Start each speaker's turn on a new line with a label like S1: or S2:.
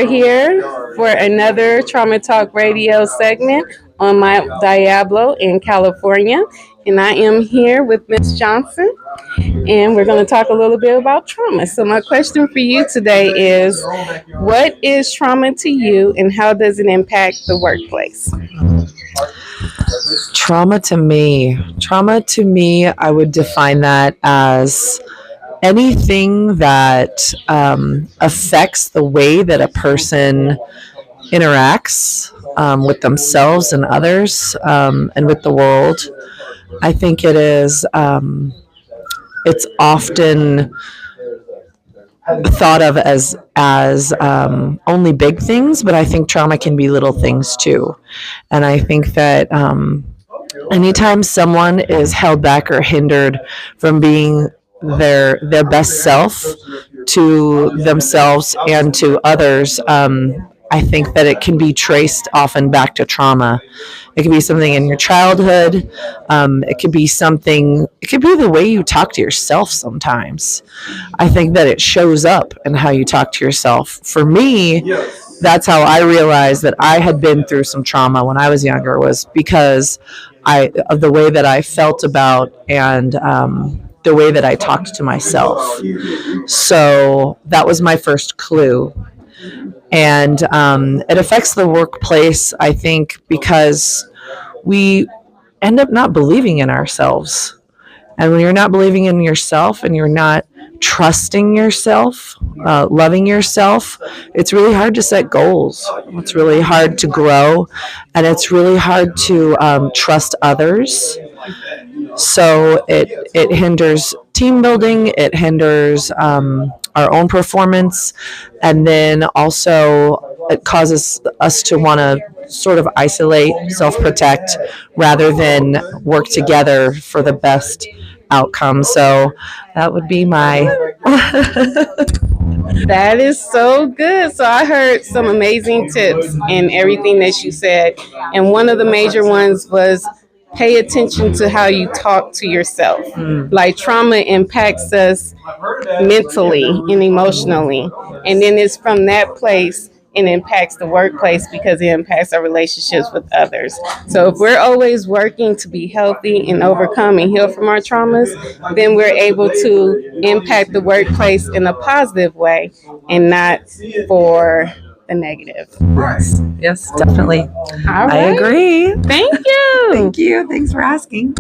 S1: We're here for another Trauma Talk radio segment on Mount Diablo in California. And I am here with Miss Johnson, and we're going to talk a little bit about trauma. So, my question for you today is, what is trauma to you, and how does it impact the workplace?
S2: Trauma to me, I would define that as anything that affects the way that a person interacts with themselves and others, and with the world. I think it's often thought of as only big things, but I think trauma can be little things too. And I think that anytime someone is held back or hindered from being their best self to themselves and to others, I think that it can be traced often back to trauma. It could be something in your childhood. It could be something. It could be the way you talk to yourself. Sometimes, I think that it shows up in how you talk to yourself. For me, that's how I realized that I had been through some trauma when I was younger. Was because of the way that I felt about and the way that I talked to myself. So that was my first clue. And it affects the workplace, I think, because we end up not believing in ourselves. And when you're not believing in yourself and you're not trusting yourself, loving yourself, it's really hard to set goals. It's really hard to grow, and it's really hard to trust others. So it hinders team building, it hinders our own performance, and then also it causes us to want to sort of isolate, self-protect, rather than work together for the best outcome. So that would be my...
S1: That is so good. So I heard some amazing tips in everything that you said. And one of the major ones was pay attention to how you talk to yourself. Like trauma impacts us mentally and emotionally. And then it's from that place it impacts the workplace because it impacts our relationships with others. So if we're always working to be healthy and overcome and heal from our traumas, then we're able to impact the workplace in a positive way and not for the negative.
S2: Yes, definitely.
S1: All right.
S2: I agree.
S1: Thank you.
S2: Thank you. Thanks for asking.